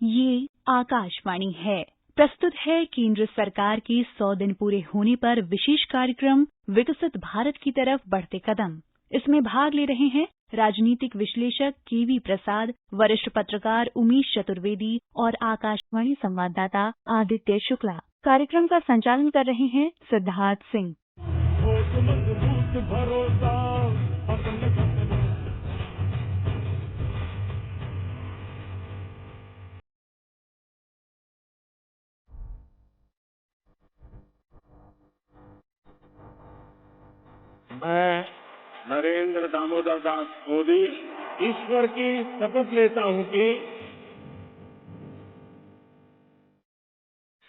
ये आकाशवाणी है। प्रस्तुत है केंद्र सरकार के 100 दिन पूरे होने पर विशेष कार्यक्रम विकसित भारत की तरफ बढ़ते कदम। इसमें भाग ले रहे हैं राजनीतिक विश्लेषक केवी प्रसाद, वरिष्ठ पत्रकार उमेश चतुर्वेदी और आकाशवाणी संवाददाता आदित्य शुक्ला। कार्यक्रम का संचालन कर रहे हैं सिद्धार्थ सिंह। मैं नरेंद्र दामोदर दास मोदी ईश्वर की शपथ लेता हूं कि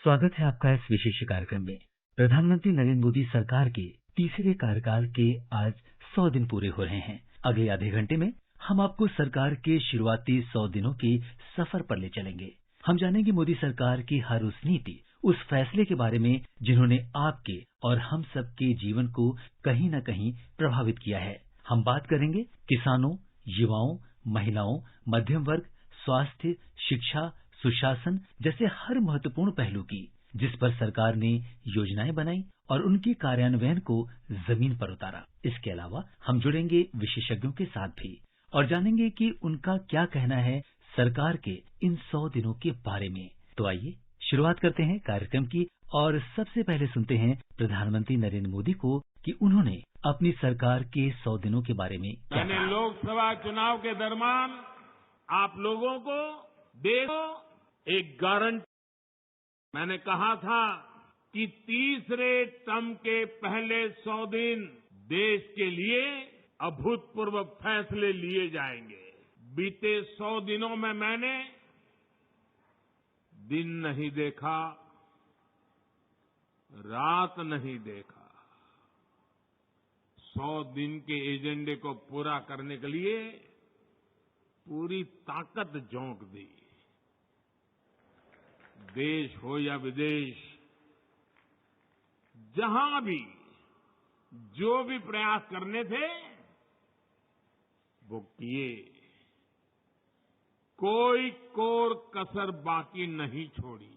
स्वागत है आपका इस विशेष कार्यक्रम में। प्रधानमंत्री नरेंद्र मोदी सरकार के तीसरे कार्यकाल के आज 100 दिन पूरे हो रहे हैं। अगले आधे घंटे में हम आपको सरकार के शुरुआती 100 दिनों की सफर पर ले चलेंगे। हम जानेंगे मोदी सरकार की हर उस नीति, उस फैसले के बारे में जिन्होंने आपके और हम सबके जीवन को कहीं न कहीं प्रभावित किया है। हम बात करेंगे किसानों, युवाओं, महिलाओं, मध्यम वर्ग, स्वास्थ्य, शिक्षा, सुशासन जैसे हर महत्वपूर्ण पहलू की, जिस पर सरकार ने योजनाएं बनाई और उनके कार्यान्वयन को जमीन पर उतारा। इसके अलावा हम जुड़ेंगे विशेषज्ञों के साथ भी और जानेंगे कि उनका क्या कहना है सरकार के इन 100 दिनों के बारे में। तो आइए शुरुआत करते हैं कार्यक्रम की और सबसे पहले सुनते हैं प्रधानमंत्री नरेंद्र मोदी को कि उन्होंने अपनी सरकार के 100 दिनों के बारे में क्या मैंने कहा। लोकसभा चुनाव के दरमियान आप लोगों को देश को एक गारंटी, मैंने कहा था कि तीसरे टर्म के पहले 100 दिन देश के लिए अभूतपूर्व फैसले लिए जाएंगे। बीते 100 दिनों में मैंने दिन नहीं देखा, रात नहीं देखा। 100 दिन के एजेंडे को पूरा करने के लिए पूरी ताकत झोंक दी। देश हो या विदेश, जहां भी जो भी प्रयास करने थे वो किए। कोई कोर कसर बाकी नहीं छोड़ी।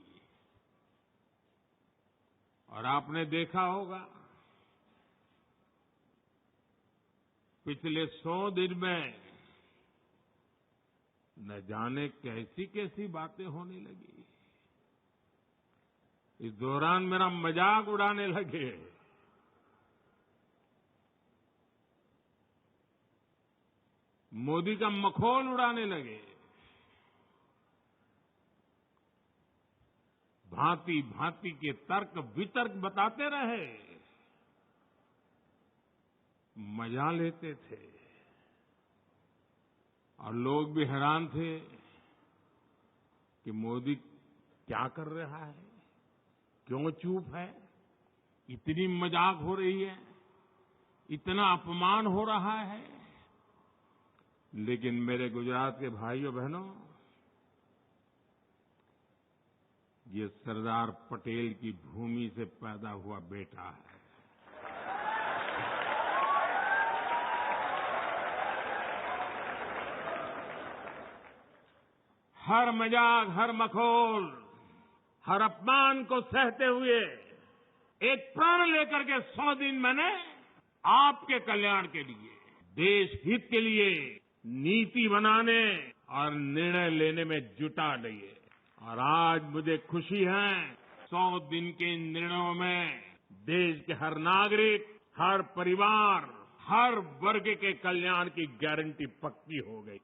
और आपने देखा होगा पिछले 100 दिन में न जाने कैसी कैसी बातें होने लगी। इस दौरान मेरा मजाक उड़ाने लगे। मोदी का मखौल उड़ाने लगे। भांति भांति के तर्क वितर्क बताते रहे, मजा लेते थे और लोग भी हैरान थे कि मोदी क्या कर रहा है, क्यों चुप है, इतनी मजाक हो रही है, इतना अपमान हो रहा है। लेकिन मेरे गुजरात के भाइयों बहनों, ये सरदार पटेल की भूमि से पैदा हुआ बेटा है। हर मजाक, हर मखौल, हर अपमान को सहते हुए एक प्रण लेकर के 100 दिन मैंने आपके कल्याण के लिए, देश हित के लिए नीति बनाने और निर्णय लेने में जुटा लिए। और आज मुझे खुशी है 100 दिन के इन निर्णयों में देश के हर नागरिक, हर परिवार, हर वर्ग के कल्याण की गारंटी पक्की हो गई।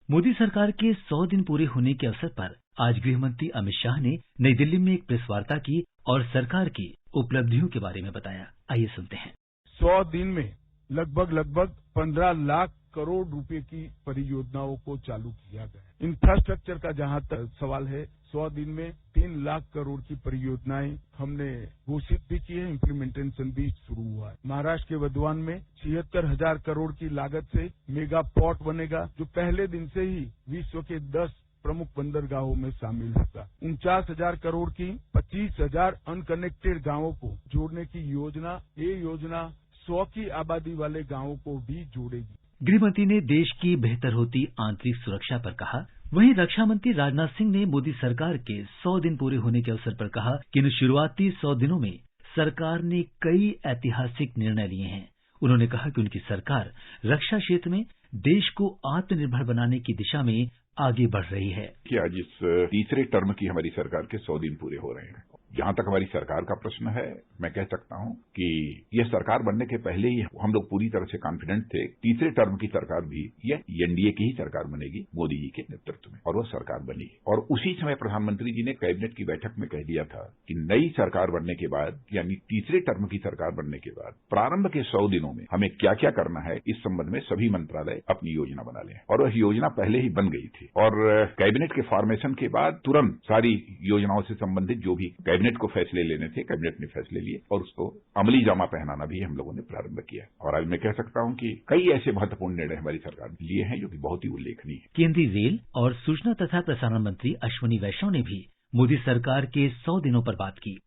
मोदी सरकार के 100 दिन पूरे होने के अवसर पर आज गृह मंत्री अमित शाह ने नई दिल्ली में एक प्रेस वार्ता की और सरकार की उपलब्धियों के बारे में बताया। आइए सुनते हैं। 100 दिन में लगभग 15 लाख करोड़ रुपए की परियोजनाओं को चालू किया गया। इंफ्रास्ट्रक्चर का जहां तक सवाल है, 100 दिन में 3 लाख करोड़ की परियोजनाएं हमने घोषित भी की है, इम्प्लीमेंटेशन भी शुरू हुआ है। महाराष्ट्र के वधवान में 76,000 करोड़ की लागत से मेगा पोर्ट बनेगा, जो पहले दिन से ही विश्व के 10 प्रमुख बंदरगाहों में शामिल होगा। 49,000 करोड़ की 25,000 अनकनेक्टेड गांवों को जोड़ने की योजना, ये योजना 100 की आबादी वाले गांवों को भी जोड़ेगी। गृह मंत्री ने देश की बेहतर होती आंतरिक सुरक्षा पर कहा, वहीं रक्षा मंत्री राजनाथ सिंह ने मोदी सरकार के 100 दिन पूरे होने के अवसर पर कहा कि इन शुरुआती 100 दिनों में सरकार ने कई ऐतिहासिक निर्णय लिए हैं। उन्होंने कहा कि उनकी सरकार रक्षा क्षेत्र में देश को आत्मनिर्भर बनाने की दिशा में आगे बढ़ रही है कि आज इस तीसरे टर्म की हमारी सरकार के 100 दिन पूरे हो रहे हैं। जहां तक हमारी सरकार का प्रश्न है, मैं कह सकता हूं कि यह सरकार बनने के पहले ही हम लोग पूरी तरह से कॉन्फिडेंट थे। तीसरे टर्म की सरकार भी यह एनडीए की ही सरकार बनेगी मोदी जी के नेतृत्व में, और वह सरकार बनी। और उसी समय प्रधानमंत्री जी ने कैबिनेट की बैठक में कह दिया था कि नई सरकार बनने के बाद, यानी तीसरे टर्म की सरकार बनने के बाद प्रारंभ के 100 दिनों में हमें क्या क्या करना है, इस संबंध में सभी मंत्रालय अपनी योजना बना लें। और वह योजना पहले ही बन गई थी और कैबिनेट के फॉर्मेशन के बाद तुरंत सारी योजनाओं से संबंधित जो भी कैबिनेट को फैसले लेने थे, कैबिनेट ने फैसले लिए और उसको अमली जामा पहनाना भी हम लोगों ने प्रारंभ किया। और आज मैं कह सकता हूं कि कई ऐसे महत्वपूर्ण निर्णय हमारी सरकार ने लिए हैं जो कि बहुत ही उल्लेखनीय है। केंद्रीय रेल और सूचना तथा प्रसारण मंत्री अश्विनी वैष्णव ने भी मोदी सरकार के 100 दिनों पर बात की।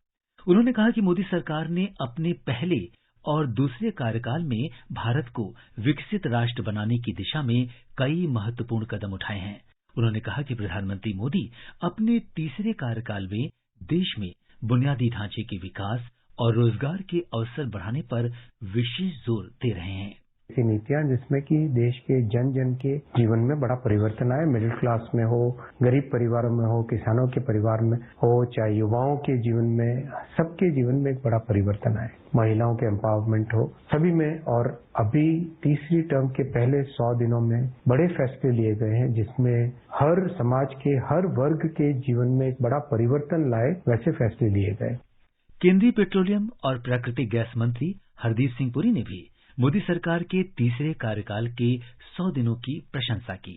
उन्होंने कहा कि मोदी सरकार ने अपने पहले और दूसरे कार्यकाल में भारत को विकसित राष्ट्र बनाने की दिशा में कई महत्वपूर्ण कदम उठाए हैं। उन्होंने कहा कि प्रधानमंत्री मोदी अपने तीसरे कार्यकाल में देश में बुनियादी ढांचे के विकास और रोजगार के अवसर बढ़ाने पर विशेष जोर दे रहे हैं। ऐसी नीतियां जिसमें कि देश के जन जन के जीवन में बड़ा परिवर्तन आए, मिडिल क्लास में हो, गरीब परिवारों में हो, किसानों के परिवार में हो, चाहे युवाओं के जीवन में, सबके जीवन में एक बड़ा परिवर्तन आए, महिलाओं के एम्पावरमेंट हो, सभी में। और अभी तीसरी टर्म के पहले 100 दिनों में बड़े फैसले लिए गए हैं जिसमें हर समाज के हर वर्ग के जीवन में एक बड़ा परिवर्तन लाए, वैसे फैसले लिए गए। केंद्रीय पेट्रोलियम और प्राकृतिक गैस मंत्री हरदीप सिंह पुरी ने भी मोदी सरकार के तीसरे कार्यकाल के 100 दिनों की प्रशंसा की।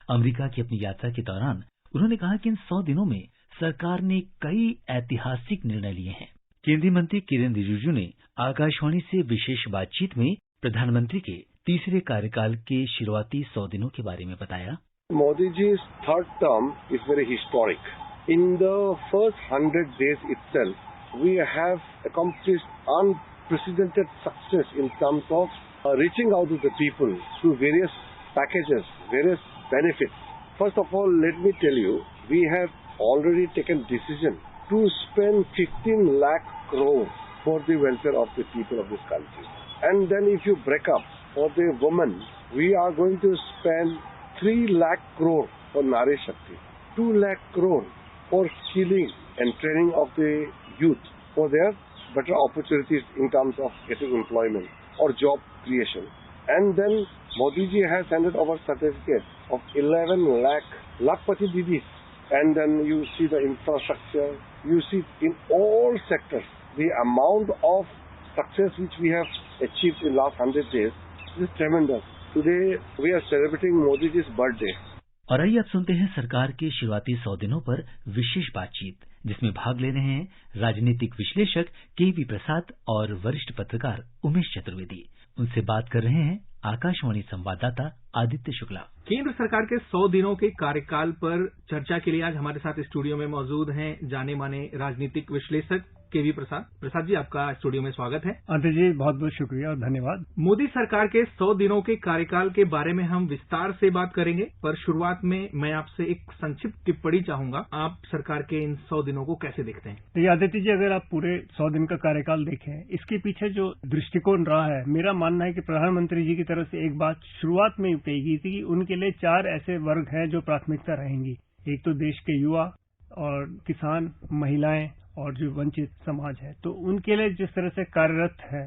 अमेरिका की अपनी यात्रा के दौरान उन्होंने कहा कि इन 100 दिनों में सरकार ने कई ऐतिहासिक निर्णय लिए हैं। केंद्रीय मंत्री किरेन रिजिजू ने आकाशवाणी से विशेष बातचीत में प्रधानमंत्री के तीसरे कार्यकाल के शुरुआती 100 दिनों के बारे में बताया। Modi ji's third term is very historic. In the first 100 days itself, we have accomplished unprecedented success in terms of reaching out to the people through various packages, various benefits. First of all, let me tell you, we have already taken decision to spend 15 lakh crore for the welfare of the people of this country. And then if you break up for the women, we are going to spend 3 lakh crore for Nari Shakti, 2 lakh crore for skilling and training of the youth for their better opportunities in terms of getting employment or job creation. And then Modi ji has handed over certificate of 11 lakh Lakhpati Didis. And then you see the infrastructure, you see in all sectors, the amount of success which we have achieved in last 100 days is tremendous. Today we are celebrating Modi ji's birthday. और आइए अब सुनते हैं सरकार के शुरुआती 100 दिनों पर विशेष बातचीत, जिसमें भाग ले रहे हैं राजनीतिक विश्लेषक केवी प्रसाद और वरिष्ठ पत्रकार उमेश चतुर्वेदी। उनसे बात कर रहे हैं आकाशवाणी संवाददाता आदित्य शुक्ला। केंद्र सरकार के 100 दिनों के कार्यकाल पर चर्चा के लिए आज हमारे साथ स्टूडियो में मौजूद हैं जाने माने राजनीतिक विश्लेषक केवी प्रसाद। प्रसाद जी, आपका स्टूडियो में स्वागत है। आदित्य जी, बहुत बहुत शुक्रिया और धन्यवाद। मोदी सरकार के 100 दिनों के कार्यकाल के बारे में हम विस्तार से बात करेंगे, पर शुरुआत में मैं आपसे एक संक्षिप्त टिप्पणी चाहूंगा। आप सरकार के इन 100 दिनों को कैसे देखते हैं? तो आदित्य जी, अगर आप पूरे 100 दिन का कार्यकाल देखें, इसके पीछे जो दृष्टिकोण रहा है, मेरा मानना है कि प्रधानमंत्री जी की तरफ से एक बात शुरुआत में कही गई थी कि उनके लिए 4 ऐसे वर्ग हैं जो प्राथमिकता रहेंगी। एक तो देश के युवा और किसान, महिलाएं और जो वंचित समाज है, तो उनके लिए जिस तरह से कार्यरत है,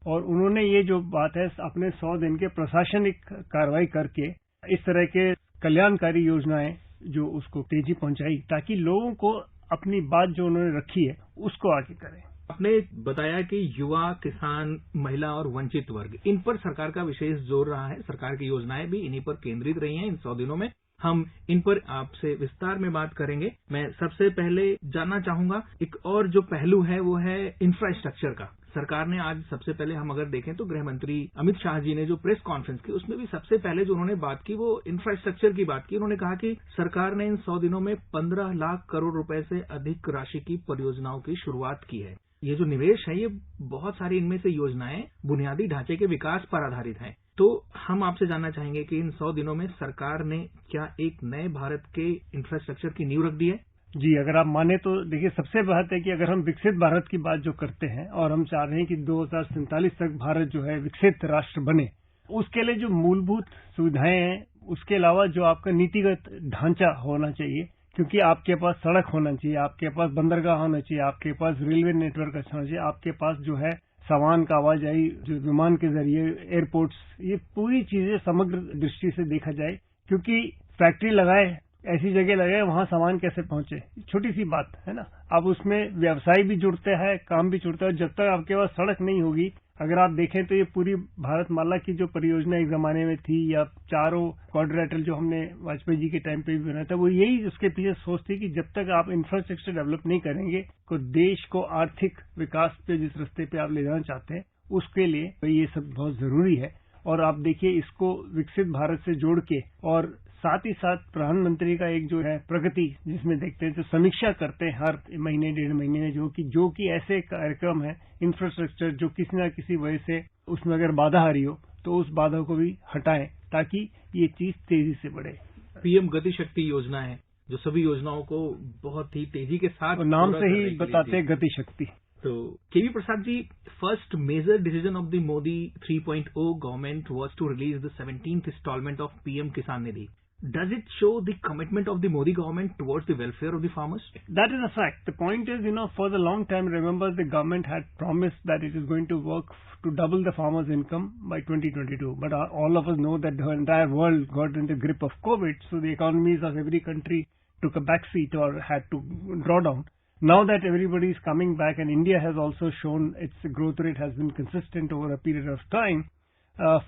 और उन्होंने ये जो बात है अपने 100 दिन के प्रशासनिक कार्रवाई करके इस तरह के कल्याणकारी योजनाएं जो उसको तेजी पहुंचाई ताकि लोगों को अपनी बात जो उन्होंने रखी है उसको आगे करें। आपने बताया कि युवा, किसान, महिला और वंचित वर्ग, इन पर सरकार का विशेष जोर रहा है। सरकार की योजनाएं भी इन्हीं पर केंद्रित रही हैं इन 100 दिनों में। हम इन पर आपसे विस्तार में बात करेंगे। मैं सबसे पहले जानना चाहूंगा, एक और जो पहलू है वो है इंफ्रास्ट्रक्चर का। सरकार ने आज सबसे पहले हम अगर देखें तो गृह मंत्री अमित शाह जी ने जो प्रेस कॉन्फ्रेंस की, उसमें भी सबसे पहले जो उन्होंने बात की वो इंफ्रास्ट्रक्चर की बात की। उन्होंने कहा कि सरकार ने इन 100 दिनों में 15 लाख करोड़ रुपए से अधिक राशि की परियोजनाओं की शुरुआत की है। ये जो निवेश है, ये बहुत सारी इनमें से योजनाएं बुनियादी ढांचे के विकास पर आधारित हैं। तो हम आपसे जानना चाहेंगे कि इन 100 दिनों में सरकार ने क्या एक नए भारत के इंफ्रास्ट्रक्चर की नींव रख दी है? जी, अगर आप माने तो देखिए, सबसे बात है कि अगर हम विकसित भारत की बात जो करते हैं और हम चाह रहे हैं कि 2047 तक भारत जो है विकसित राष्ट्र बने, उसके लिए जो मूलभूत सुविधाएं हैं, उसके अलावा जो आपका नीतिगत ढांचा होना चाहिए, क्योंकि आपके पास सड़क होना चाहिए, आपके पास बंदरगाह होना चाहिए, आपके पास रेलवे नेटवर्क अच्छा होना चाहिए, आपके पास जो है सामान का आवाजाही जो विमान के जरिए, एयरपोर्ट्स, ये पूरी चीजें समग्र दृष्टि से देखा जाए, क्योंकि फैक्ट्री लगाए, ऐसी जगह लगाए, वहां सामान कैसे पहुंचे, छोटी सी बात है ना। अब उसमें व्यवसाय भी जुड़ते हैं, काम भी जुड़ता है। जब तक आपके पास सड़क नहीं होगी, अगर आप देखें तो ये पूरी भारतमाला की जो परियोजना एक जमाने में थी, या चारों क्वाड्रिलेटरल जो हमने वाजपेयी जी के टाइम पे भी बनाया था, वो यही उसके पीछे सोच थी कि जब तक आप इंफ्रास्ट्रक्चर डेवलप नहीं करेंगे तो देश को आर्थिक विकास पे जिस रास्ते पे आप ले जाना चाहते हैं, उसके लिए ये सब बहुत जरूरी है। और आप देखिए, इसको विकसित भारत से जोड़ के और साथ ही साथ प्रधानमंत्री का एक जो है प्रगति, जिसमें देखते हैं जो समीक्षा करते हैं हर महीने डेढ़ महीने में, जो कि ऐसे कार्यक्रम है इंफ्रास्ट्रक्चर जो किसी न किसी वजह से उसमें अगर बाधा आ रही हो तो उस बाधा को भी हटाएं, ताकि ये चीज तेजी से बढ़े। पीएम गति शक्ति योजना है जो सभी योजनाओं को बहुत ही तेजी के साथ, नाम से ही बताते हैं गति शक्ति। तो KV Prasad ji, first major decision of the Modi 3.0 government was to release the 17th installment of PM Kisan Nidhi. Does it show the commitment of the Modi government towards the welfare of the farmers? That is a fact. The point is, for the long time, remember, the government had promised that it is going to work to double the farmers' income by 2022. But all of us know that the entire world got in the grip of COVID, so the economies of every country took a backseat or had to draw down. Now that everybody is coming back, and India has also shown its growth rate has been consistent over a period of time,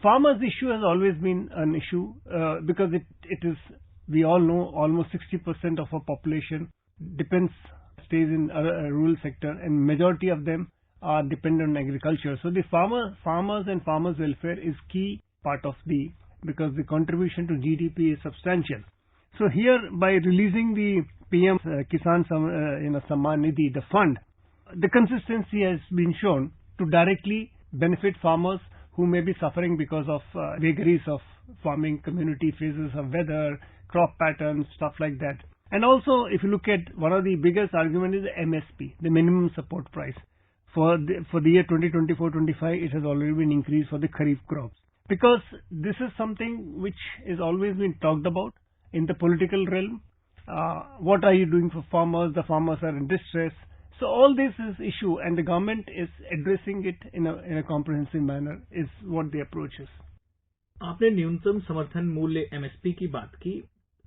farmers' issue has always been an issue because it is, we all know, almost 60% of our population stays in a rural sector, and majority of them are dependent on agriculture. So the farmers and farmers' welfare is key part of because the contribution to GDP is substantial. So here, by releasing the PM Kisan Samman Nidhi, the fund, the consistency has been shown to directly benefit farmers who may be suffering because of vagaries of farming community, phases of weather, crop patterns, stuff like that. And also, if you look at one of the biggest argument is the MSP, the minimum support price. For the year 2024-25, it has already been increased for the Kharif crops. Because this is something which is always been talked about in the political realm. What are you doing for farmers? The farmers are in distress. So all this is issue, and the government is addressing it in a comprehensive manner, is what the approach is. आपने न्यूनतम समर्थन मूल्य MSP की बात की।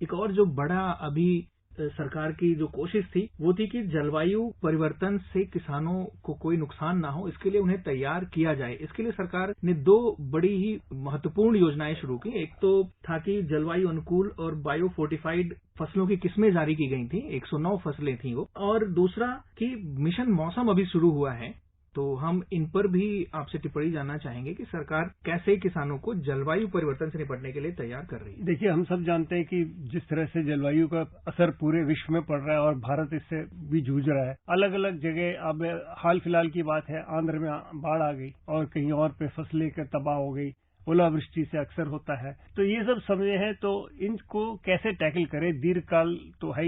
एक और जो बड़ा अभी सरकार की जो कोशिश थी वो थी कि जलवायु परिवर्तन से किसानों को कोई नुकसान ना हो, इसके लिए उन्हें तैयार किया जाए। इसके लिए सरकार ने 2 बड़ी ही महत्वपूर्ण योजनाएं शुरू की। एक तो था कि जलवायु अनुकूल और बायो फोर्टिफाइड फसलों की किस्में जारी की गई थी, 109 फसलें थी वो, और दूसरा कि मिशन मौसम अभी शुरू हुआ है। तो हम इन पर भी आपसे टिप्पणी जानना चाहेंगे कि सरकार कैसे किसानों को जलवायु परिवर्तन से निपटने के लिए तैयार कर रही है। देखिए, हम सब जानते हैं कि जिस तरह से जलवायु का असर पूरे विश्व में पड़ रहा है और भारत इससे भी जूझ रहा है। अलग अलग जगह, अब हाल फिलहाल की बात है, आंध्र में बाढ़ आ गई और कहीं और पे फसलें तबाह हो गई, ओलावृष्टि से अक्सर होता है। तो ये सब समय है, तो इनको कैसे टैकल करें, दीर्घकाल तो है,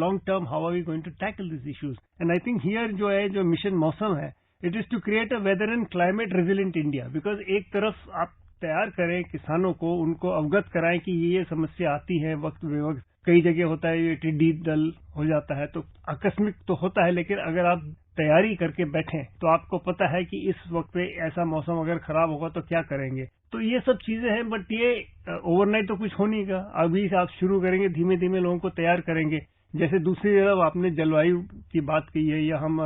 long term, how are we going to tackle this issues. And I think here जो है, जो मिशन मौसम है, it is to create a weather and climate resilient India. Because एक तरफ आप तैयार करें किसानों को, उनको अवगत कराएं कि ये समस्या आती है वक्त बेवक्त। कई जगह होता है ये टिड्डी दल हो जाता है, तो आकस्मिक तो होता है, लेकिन अगर आप तैयारी करके बैठें तो आपको पता है कि इस वक्त पे ऐसा मौसम अगर खराब होगा तो क्या करेंगे। तो ये सब चीजें हैं, बट ये ओवरनाइट तो कुछ हो नहीं का। अभी आप शुरू करेंगे, धीमे धीमे लोगों को तैयार करेंगे। जैसे दूसरी तरफ आपने जलवायु की बात की है, या हम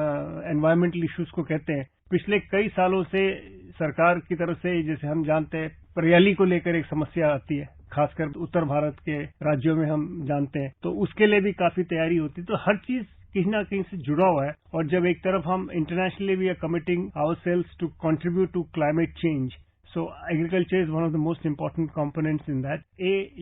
एनवायरमेंटल इश्यूज को कहते हैं, पिछले कई सालों से सरकार की तरफ से, जैसे हम जानते हैं, परेली को लेकर एक समस्या आती है, खासकर उत्तर भारत के राज्यों में हम जानते हैं, तो उसके लिए भी काफी तैयारी होती है। तो हर चीज कहीं ना कहीं से जुड़ा हुआ है। और जब एक तरफ हम internationally we are committing ourselves to contribute to climate change, so agriculture is one of the most important components in that.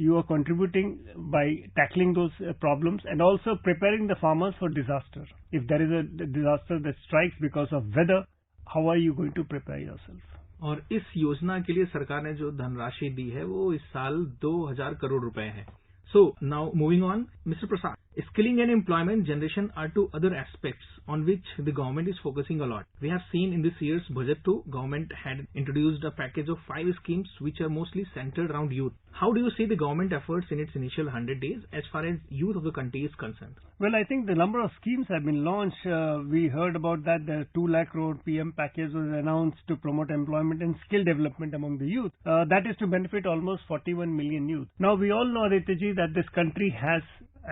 You are contributing by tackling those problems and also preparing the farmers for disaster. If there is a disaster that strikes because of weather, how are you going to prepare yourself? और इस योजना के लिए सरकार ने जो धनराशि दी है वो इस साल 2000 करोड़ रुपए है। So now moving on, Mr. Prasad, skilling and employment generation are two other aspects on which the government is focusing a lot. We have seen in this year's budget too, government had introduced a package of 5 schemes which are mostly centered around youth. How do you see the government efforts in its initial 100 days as far as youth of the country is concerned? Well, I think the number of schemes have been launched. We heard about that. The 2 lakh crore PM package was announced to promote employment and skill development among the youth. That is to benefit almost 41 million youth. Now, we all know, Aditya, that this country has,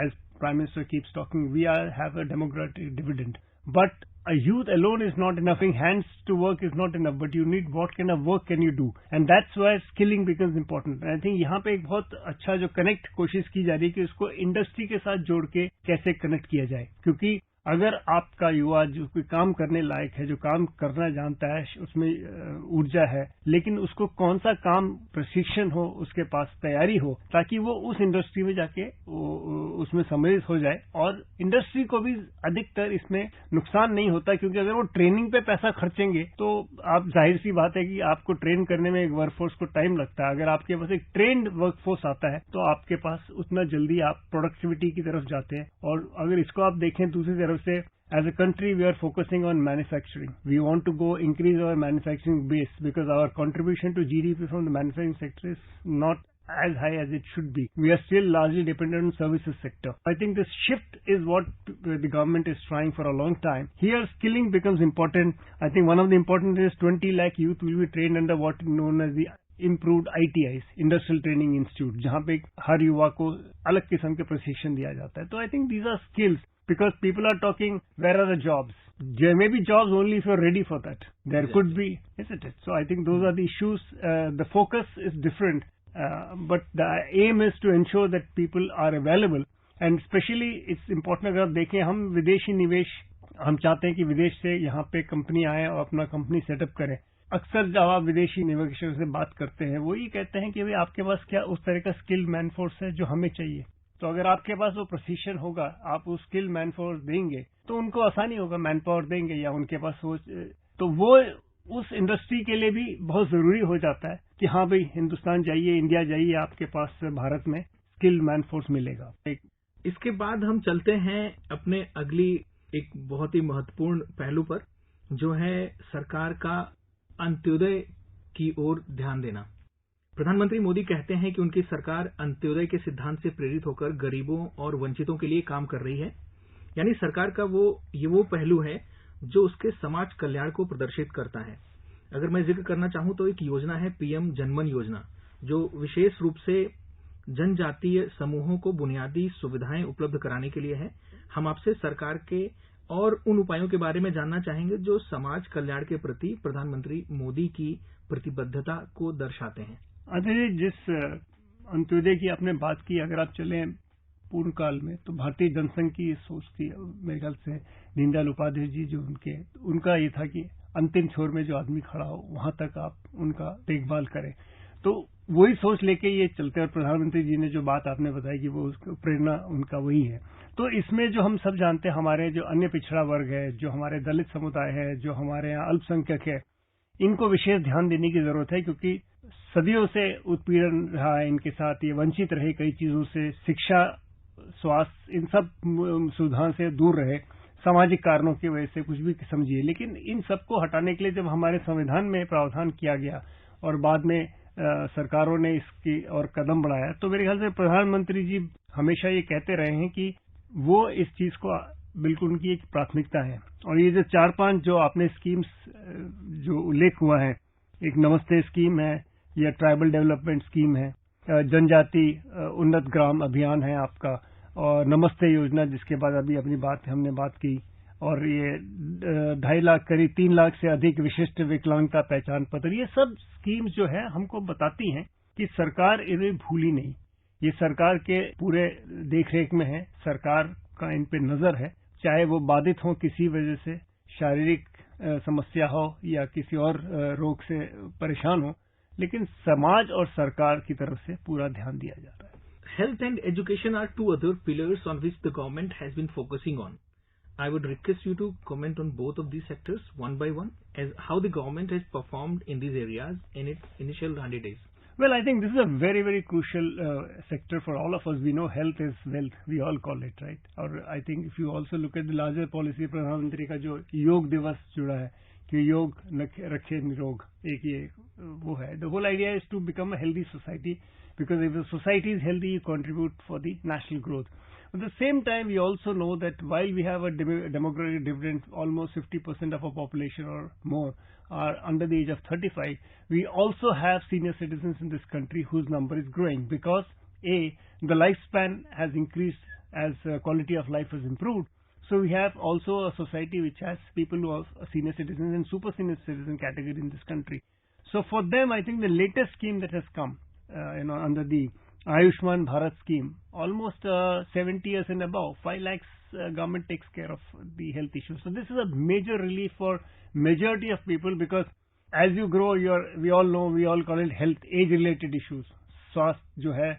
as Prime Minister keeps talking, we have a democratic dividend. But a youth alone is not enough. Having hands to work is not enough. But you need what kind of work can you do, and that's why skilling becomes important. And I think यहाँ पे एक बहुत अच्छा जो connect कोशिश की जा रही है कि उसको इंडस्ट्री के साथ जोड़ के कैसे कनेक्ट किया जाए, क्योंकि अगर आपका युवा जो कोई काम करने लायक है, जो काम करना जानता है, उसमें ऊर्जा है, लेकिन उसको कौन सा काम प्रशिक्षण हो, उसके पास तैयारी हो, ताकि वो उस इंडस्ट्री में जाके उसमें सम्मिलित हो जाए और इंडस्ट्री को भी अधिकतर इसमें नुकसान नहीं होता, क्योंकि अगर वो ट्रेनिंग पे पैसा खर्चेंगे तो आप जाहिर सी बात है कि आपको ट्रेन करने में एक वर्कफोर्स को टाइम लगता है। अगर आपके पास एक ट्रेन्ड वर्कफोर्स आता है तो आपके पास उतना जल्दी आप प्रोडक्टिविटी की तरफ जाते हैं। और अगर इसको आप देखें दूसरी तरफ से, as a country we are focusing on manufacturing. We want to go increase our manufacturing base because our contribution to GDP from the manufacturing sector is not as high as it should be. We are still largely dependent on services sector. I think this shift is what the government is trying for a long time. Here skilling becomes important. I think one of the important is 20 lakh youth will be trained under what is known as the improved ITIs, Industrial Training Institute, जहाँ पे हर युवा को अलग किस्म के प्रशिक्षण दिया जाता है। तो I think these are skills. Because people are talking, where are the jobs? There may be jobs only if you're ready for that. There could be, isn't it? So I think those are the issues. The focus is different, but the aim is to ensure that people are available. And especially it's important, अगर आप देखें, हम विदेशी निवेश हम चाहते हैं कि विदेश से यहाँ पे कंपनी आए और अपना कंपनी सेटअप करें। अक्सर जब आप विदेशी निवेशकों से बात करते हैं वो ये कहते हैं कि भाई आपके पास क्या उस तरह का स्किल्ड मैन फोर्स है जो हमें चाहिए। तो अगर आपके पास वो प्रशिक्षण होगा, आप उस स्किल मैन फोर्स देंगे तो उनको आसानी होगा, मैन पावर देंगे या उनके पास वो, तो वो उस इंडस्ट्री के लिए भी बहुत जरूरी हो जाता है कि हाँ भाई हिंदुस्तान जाइए, इंडिया जाइए, आपके पास भारत में स्किल मैन फोर्स मिलेगा। इसके बाद हम चलते हैं अपने अगली एक बहुत ही महत्वपूर्ण पहलू पर, जो है सरकार का अंत्योदय की ओर ध्यान देना। प्रधानमंत्री मोदी कहते हैं कि उनकी सरकार अंत्योदय के सिद्धांत से प्रेरित होकर गरीबों और वंचितों के लिए काम कर रही है। यानी सरकार का वो पहलू है जो उसके समाज कल्याण को प्रदर्शित करता है। अगर मैं जिक्र करना चाहूं तो एक योजना है पीएम जनमन योजना, जो विशेष रूप से जनजातीय समूहों को बुनियादी सुविधाएं उपलब्ध कराने के लिए है। हम आपसे सरकार के और उन उपायों के बारे में जानना चाहेंगे जो समाज कल्याण के प्रति प्रधानमंत्री मोदी की प्रतिबद्धता को दर्शाते हैं। अजय, जिस अंत्योदय की आपने बात की, अगर आप चलें पूर्व काल में तो भारतीय जनसंघ की सोच थी, मेरे ख्याल से दीनदयाल उपाध्याय जी जो उनका ये था कि अंतिम छोर में जो आदमी खड़ा हो वहां तक आप उनका देखभाल करें। तो वही सोच लेके ये चलते हैं और प्रधानमंत्री जी ने जो बात आपने बताई कि वो प्रेरणा उनका वही है। तो इसमें जो हम सब जानते हैं, हमारे जो अन्य पिछड़ा वर्ग है, जो हमारे दलित समुदाय है, जो हमारे यहाँ अल्पसंख्यक है, इनको विशेष ध्यान देने की जरूरत है, क्योंकि सदियों से उत्पीड़न रहा है इनके साथ, ये वंचित रहे कई चीजों से, शिक्षा, स्वास्थ्य, इन सब सुविधाओं से दूर रहे, सामाजिक कारणों की वजह से कुछ भी समझिए। लेकिन इन सबको हटाने के लिए जब हमारे संविधान में प्रावधान किया गया और बाद में सरकारों ने इसकी और कदम बढ़ाया, तो मेरे ख्याल से प्रधानमंत्री जी हमेशा ये कहते रहे हैं कि वो इस चीज को बिल्कुल उनकी एक प्राथमिकता है। और ये जो 4-5 जो आपने स्कीम्स जो उल्लेख हुआ है, एक नमस्ते स्कीम है या ट्राइबल डेवलपमेंट स्कीम है, जनजाति उन्नत ग्राम अभियान है आपका, और नमस्ते योजना जिसके बाद अभी अपनी हमने बात की, और ये 2.5 लाख करीब 3 लाख से अधिक विशिष्ट विकलांगता पहचान पत्र, ये सब स्कीम्स जो है हमको बताती हैं कि सरकार इन्हें भूली नहीं, ये सरकार के पूरे देखरेख में है, सरकार का इन पे नजर है, चाहे वो बाधित हो किसी वजह से, शारीरिक समस्या हो या किसी और रोग से परेशान हो, लेकिन समाज और सरकार की तरफ से पूरा ध्यान दिया जा रहा है। Health and education are two other pillars on which the government has been focusing on. I would request you to comment on both of these sectors one by one, as how the government has performed in these areas in its initial 100 days. Well, I think this is a very, very crucial sector for all of us. We know health is wealth. We all call it, right? और I think if you also look at the larger policy, प्रधानमंत्री का जो योग दिवस जुड़ा है कि योग रखे निरोग, एक ये वो है. The whole idea is to become a healthy society, because if the society is healthy, you contribute for the national growth. At the same time, we also know that while we have a demographic dividend, almost 50% of our population or more are under the age of 35, we also have senior citizens in this country whose number is growing because the lifespan has increased as quality of life has improved. So we have also a society which has people who are senior citizens and super senior citizen category in this country. So for them, I think the latest scheme that has come, under the Ayushman Bharat scheme, almost 70 years and above, 5 lakhs government takes care of the health issues. So this is a major relief for majority of people, because as you grow, we all call it health, age-related issues. स्वास्थ्य जो है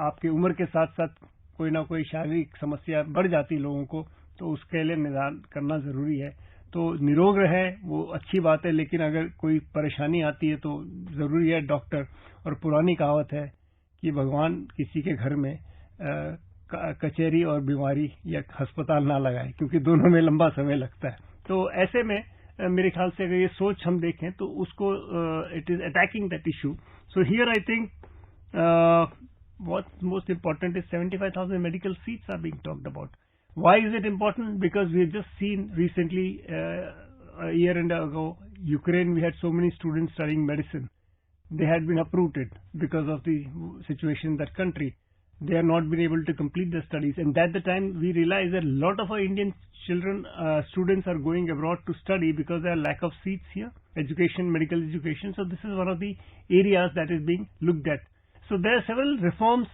आपके उम्र के साथ साथ कोई ना कोई शारीरिक समस्या बढ़ जाती लोगों को, तो उसके लिए निदान करना जरूरी है. तो निरोग रहे वो अच्छी बात है, लेकिन अगर कोई परेशानी आती है तो जरूरी है डॉक्टर. और पुरानी कहावत है कि भगवान किसी के घर में कचहरी और बीमारी या अस्पताल ना लगाए, क्योंकि दोनों में लंबा समय लगता है. तो ऐसे में मेरे ख्याल से अगर ये सोच हम देखें तो उसको it is attacking that issue. So here I think what's most important is 75,000 medical seats are being talked about. Why is it important? Because we have just seen recently, a year and ago, Ukraine, we had so many students studying medicine. They had been uprooted because of the situation in that country. They have not been able to complete their studies. And at the time, we realized that a lot of our Indian children, students are going abroad to study because there are lack of seats here, education, medical education. So this is one of the areas that is being looked at. So there are several reforms,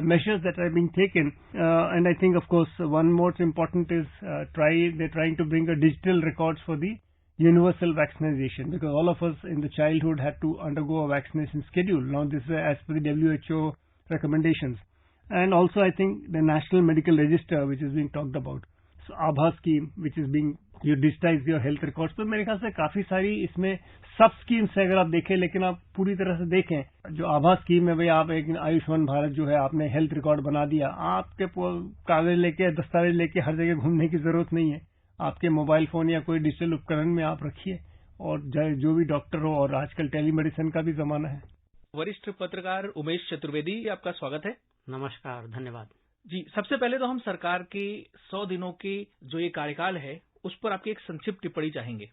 measures that are being taken, and I think, of course, one most important is they're trying to bring a digital records for the universal vaccination, because all of us in the childhood had to undergo a vaccination schedule. Now this is as per the WHO recommendations, and also I think the National Medical Register, which is being talked about. So Aabha scheme, which is being you digitize your health records. तो मेरे ख्याल से काफी सारी इसमें सब schemes है अगर आप देखें, लेकिन आप पूरी तरह से देखें जो आभा स्कीम है, भाई आप एक आयुष्मान भारत जो है आपने हेल्थ रिकॉर्ड बना दिया, आपके कागज लेके दस्तावेज लेके हर जगह घूमने की जरूरत नहीं है. आपके मोबाइल फोन या कोई डिजिटल उपकरण में आप रखिए, और जो भी डॉक्टर हो, और आजकल टेलीमेडिसिन का भी जमाना है. वरिष्ठ पत्रकार उमेश चतुर्वेदी, आपका स्वागत है. नमस्कार, धन्यवाद जी. सबसे पहले तो हम सरकार के 100 दिनों की जो ये कार्यकाल है उस पर आपकी एक संक्षिप्त टिप्पणी चाहेंगे.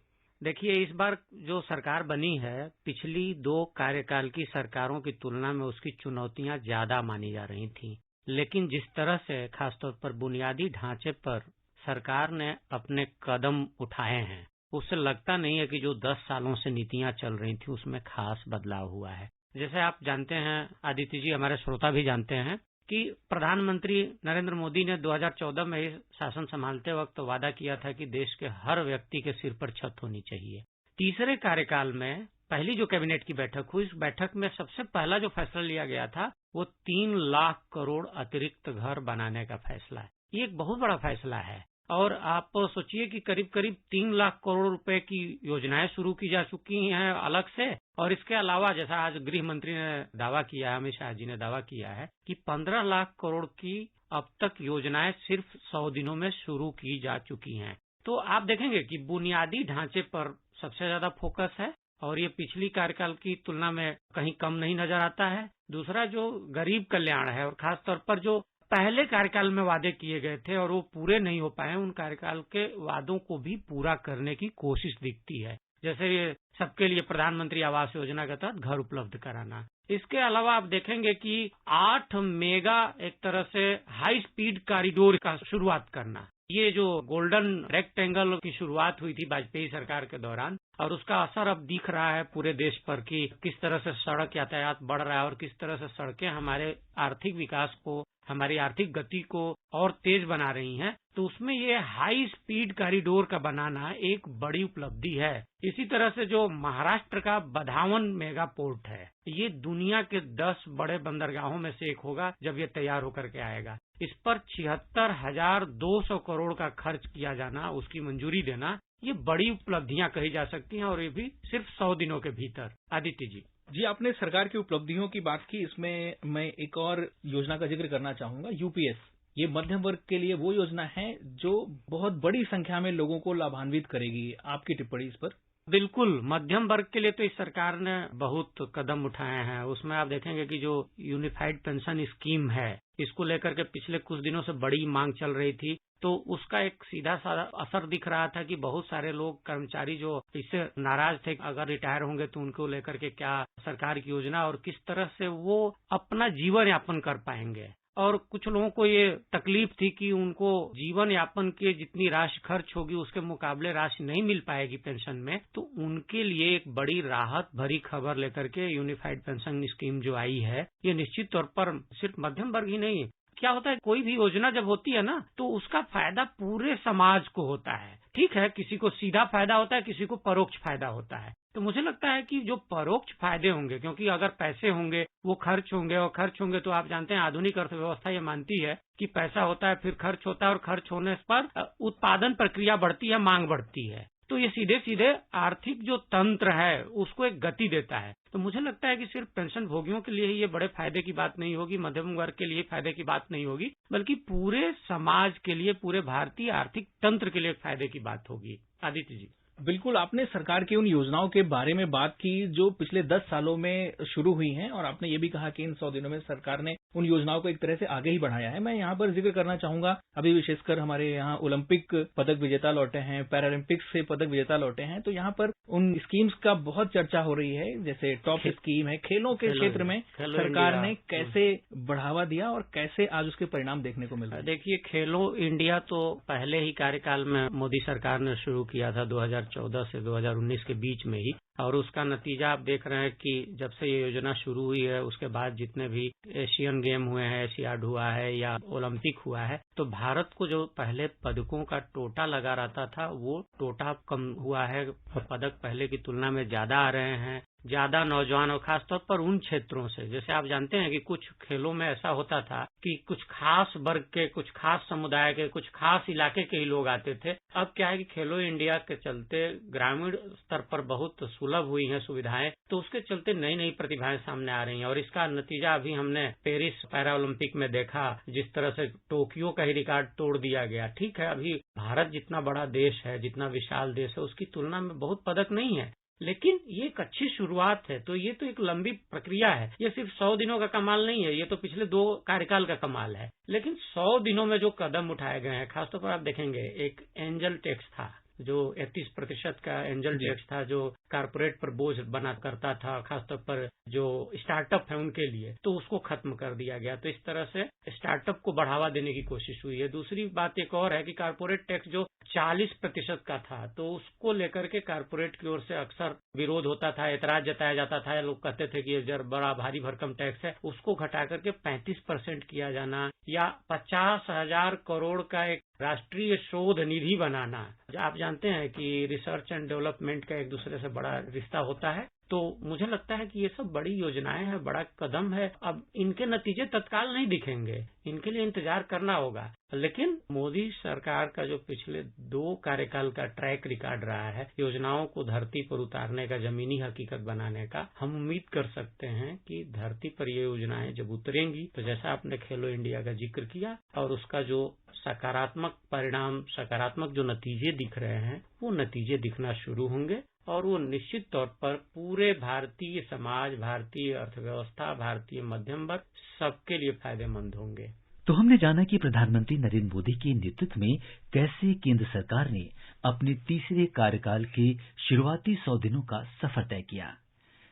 देखिए, इस बार जो सरकार बनी है, पिछली 2 कार्यकाल की सरकारों की तुलना में उसकी चुनौतियां ज्यादा मानी जा रही थी. लेकिन जिस तरह से खासतौर पर बुनियादी ढांचे पर सरकार ने अपने कदम उठाए हैं, उससे लगता नहीं है कि जो 10 सालों से नीतियां चल रही थी उसमें खास बदलाव हुआ है. जैसे आप जानते हैं, आदित्य जी, हमारे श्रोता भी जानते हैं कि प्रधानमंत्री नरेंद्र मोदी ने 2014 में शासन संभालते वक्त वादा किया था कि देश के हर व्यक्ति के सिर पर छत होनी चाहिए. तीसरे कार्यकाल में पहली जो कैबिनेट की बैठक हुई, इस बैठक में सबसे पहला जो फैसला लिया गया था वो 3 लाख करोड़ अतिरिक्त घर बनाने का फैसला है. ये एक बहुत बड़ा फैसला है, और आप सोचिए कि करीब करीब 3 लाख करोड़ रुपए की योजनाएं शुरू की जा चुकी हैं अलग से. और इसके अलावा, जैसा आज गृह मंत्री ने दावा किया है, अमित शाह जी ने दावा किया है कि 15 लाख करोड़ की अब तक योजनाएं सिर्फ 100 दिनों में शुरू की जा चुकी हैं. तो आप देखेंगे कि बुनियादी ढांचे पर सबसे ज्यादा फोकस है, और ये पिछली कार्यकाल की तुलना में कहीं कम नहीं नजर आता है. दूसरा जो गरीब कल्याण है, और खासतौर पर जो पहले कार्यकाल में वादे किए गए थे और वो पूरे नहीं हो पाए, उन कार्यकाल के वादों को भी पूरा करने की कोशिश दिखती है. जैसे ये सबके लिए प्रधानमंत्री आवास योजना के तहत घर उपलब्ध कराना. इसके अलावा आप देखेंगे कि 8 मेगा एक तरह से हाई स्पीड कॉरिडोर का शुरुआत करना. ये जो गोल्डन रेक्टेंगल की शुरुआत हुई थी वाजपेयी सरकार के दौरान, और उसका असर अब दिख रहा है पूरे देश पर कि किस तरह से सड़क यातायात बढ़ रहा है और किस तरह से सड़कें हमारे आर्थिक विकास को, हमारी आर्थिक गति को और तेज बना रही हैं। तो उसमें ये हाई स्पीड कॉरिडोर का बनाना एक बड़ी उपलब्धि है। इसी तरह से जो महाराष्ट्र का बधावन मेगा पोर्ट है, ये दुनिया के 10 बड़े बंदरगाहों में से एक होगा जब ये तैयार होकर के आएगा। इस पर 76,200 करोड़ का खर्च किया जाना, उसकी मंजूरी देना, ये बड़ी उपलब्धियां कही जा सकती हैं और ये भी सिर्फ 100 दिनों के भीतर। आदित्य जी, आपने सरकार की उपलब्धियों की बात की, इसमें मैं एक और योजना का जिक्र करना चाहूंगा, यूपीएस। ये मध्यम वर्ग के लिए वो योजना है जो बहुत बड़ी संख्या में लोगों को लाभान्वित करेगी। आपकी टिप्पणी इस पर? बिल्कुल, मध्यम वर्ग के लिए तो इस सरकार ने बहुत कदम उठाए हैं। उसमें आप देखेंगे कि जो यूनिफाइड पेंशन स्कीम है, इसको लेकर के पिछले कुछ दिनों से बड़ी मांग चल रही थी। तो उसका एक सीधा साधा असर दिख रहा था कि बहुत सारे लोग, कर्मचारी जो इससे नाराज थे, अगर रिटायर होंगे तो उनको लेकर के क्या सरकार की योजना और किस तरह से वो अपना जीवन यापन कर पाएंगे। और कुछ लोगों को ये तकलीफ थी कि उनको जीवन यापन के जितनी राशि खर्च होगी उसके मुकाबले राशि नहीं मिल पाएगी पेंशन में। तो उनके लिए एक बड़ी राहत भरी खबर लेकर के यूनिफाइड पेंशन स्कीम जो आई है, ये निश्चित तौर पर सिर्फ मध्यम वर्ग ही नहीं है। क्या होता है, कोई भी योजना जब होती है ना, तो उसका फायदा पूरे समाज को होता है। ठीक है, किसी को सीधा फायदा होता है, किसी को परोक्ष फायदा होता है। तो मुझे लगता है कि जो परोक्ष फायदे होंगे, क्योंकि अगर पैसे होंगे वो खर्च होंगे, और खर्च होंगे तो आप जानते हैं आधुनिक अर्थव्यवस्था ये मानती है कि पैसा होता है फिर खर्च होता है, और खर्च होने पर उत्पादन प्रक्रिया बढ़ती है, मांग बढ़ती है। तो ये सीधे सीधे आर्थिक जो तंत्र है उसको एक गति देता है। तो मुझे लगता है कि सिर्फ पेंशन भोगियों के लिए ही ये बड़े फायदे की बात नहीं होगी, मध्यम वर्ग के लिए फायदे की बात नहीं होगी, बल्कि पूरे समाज के लिए, पूरे भारतीय आर्थिक तंत्र के लिए फायदे की बात होगी। आदित्य जी, बिल्कुल, आपने सरकार की उन योजनाओं के बारे में बात की जो पिछले 10 सालों में शुरू हुई हैं, और आपने ये भी कहा कि इन 100 दिनों में सरकार ने उन योजनाओं को एक तरह से आगे ही बढ़ाया है। मैं यहाँ पर जिक्र करना चाहूंगा, अभी विशेषकर हमारे यहाँ ओलंपिक पदक विजेता लौटे हैं, पैरालंपिक्स से पदक विजेता लौटे हैं, तो यहाँ पर उन स्कीम्स का बहुत चर्चा हो रही है। जैसे टॉप स्कीम है खेलों के क्षेत्र में, सरकार ने कैसे बढ़ावा दिया और कैसे आज उसके परिणाम देखने को मिल रहे हैं। देखिए, खेलो इंडिया तो पहले ही कार्यकाल में मोदी सरकार ने शुरू किया था 2014 से 2019 के बीच में ही, और उसका नतीजा आप देख रहे हैं कि जब से ये योजना शुरू हुई है उसके बाद जितने भी एशियन गेम हुए हैं, एशियाड हुआ है या ओलंपिक हुआ है, तो भारत को जो पहले पदकों का टोटा लगा रहता था वो टोटा कम हुआ है। पदक पहले की तुलना में ज्यादा आ रहे हैं, ज्यादा नौजवान, और खासतौर पर उन क्षेत्रों से, जैसे आप जानते हैं कि कुछ खेलों में ऐसा होता था कि कुछ खास वर्ग के, कुछ खास समुदाय के, कुछ खास इलाके के ही लोग आते थे। अब क्या है कि खेलो इंडिया के चलते ग्रामीण स्तर पर बहुत सुलभ हुई हैं सुविधाएं, तो उसके चलते नई नई प्रतिभाएं सामने आ रही हैं। और इसका नतीजा अभी हमने पेरिस पैरा ओलंपिक में देखा, जिस तरह से टोक्यो का ही रिकॉर्ड तोड़ दिया गया। ठीक है, अभी भारत जितना बड़ा देश है, जितना विशाल देश है, उसकी तुलना में बहुत पदक नहीं है, लेकिन ये एक अच्छी शुरुआत है। तो ये तो एक लंबी प्रक्रिया है, ये सिर्फ 100 दिनों का कमाल नहीं है, ये तो पिछले 2 कार्यकाल का कमाल है। लेकिन 100 दिनों में जो कदम उठाए गए हैं, खासतौर पर आप देखेंगे एक एंजल टैक्स था जो 31% का एंजल टैक्स था, जो कारपोरेट पर बोझ बना करता था, खासतौर पर जो स्टार्टअप है उनके लिए, तो उसको खत्म कर दिया गया। तो इस तरह से स्टार्टअप को बढ़ावा देने की कोशिश हुई है। दूसरी बात एक और है कि कारपोरेट टैक्स जो 40% का था, तो उसको लेकर के कारपोरेट की ओर से अक्सर विरोध होता था, एतराज जताया जाता था। लोग कहते थे कि ये बड़ा भारी भरकम टैक्स है, उसको घटा करके 35% किया जाना, या 50,000 करोड़ का एक राष्ट्रीय शोध निधि बनाना। आप जानते हैं कि रिसर्च एंड डेवलपमेंट का एक दूसरे से बड़ा रिश्ता होता है। तो मुझे लगता है कि ये सब बड़ी योजनाएं हैं, बड़ा कदम है। अब इनके नतीजे तत्काल नहीं दिखेंगे, इनके लिए इंतजार करना होगा। लेकिन मोदी सरकार का जो पिछले 2 कार्यकाल का ट्रैक रिकॉर्ड रहा है योजनाओं को धरती पर उतारने का, जमीनी हकीकत बनाने का, हम उम्मीद कर सकते हैं कि धरती पर ये योजनाएं जब उतरेंगी तो जैसा आपने खेलो इंडिया का जिक्र किया और उसका जो सकारात्मक परिणाम, सकारात्मक जो नतीजे दिख रहे हैं, वो नतीजे दिखना शुरू होंगे और वो निश्चित तौर पर पूरे भारतीय समाज, भारतीय अर्थव्यवस्था, भारतीय मध्यम वर्ग सबके लिए फायदेमंद होंगे। तो हमने जाना कि प्रधानमंत्री नरेंद्र मोदी के नेतृत्व में कैसे केंद्र सरकार ने अपने तीसरे कार्यकाल के शुरुआती 100 दिनों का सफर तय किया।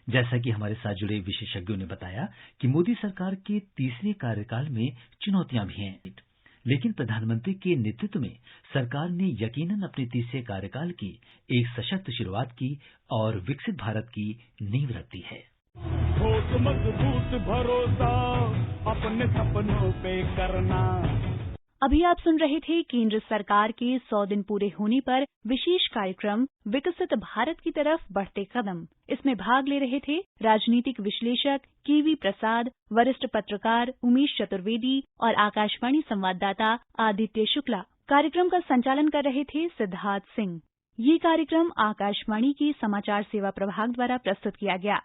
जैसा कि हमारे साथ जुड़े विशेषज्ञों ने बताया कि मोदी सरकार के तीसरे कार्यकाल में चुनौतियां भी हैं, लेकिन प्रधानमंत्री के नेतृत्व में सरकार ने यकीनन अपने तीसरे कार्यकाल की एक सशक्त शुरुआत की और विकसित भारत की नींव रखी है। ठोस मजबूत भरोसा अपने सपनों पे करना। अभी आप सुन रहे थे केंद्र सरकार के 100 दिन पूरे होने पर विशेष कार्यक्रम विकसित भारत की तरफ बढ़ते कदम। इसमें भाग ले रहे थे राजनीतिक विश्लेषक केवी प्रसाद, वरिष्ठ पत्रकार उमेश चतुर्वेदी और आकाशवाणी संवाददाता आदित्य शुक्ला। कार्यक्रम का संचालन कर रहे थे सिद्धार्थ सिंह। ये कार्यक्रम आकाशवाणी के समाचार सेवा प्रभाग द्वारा प्रस्तुत किया गया।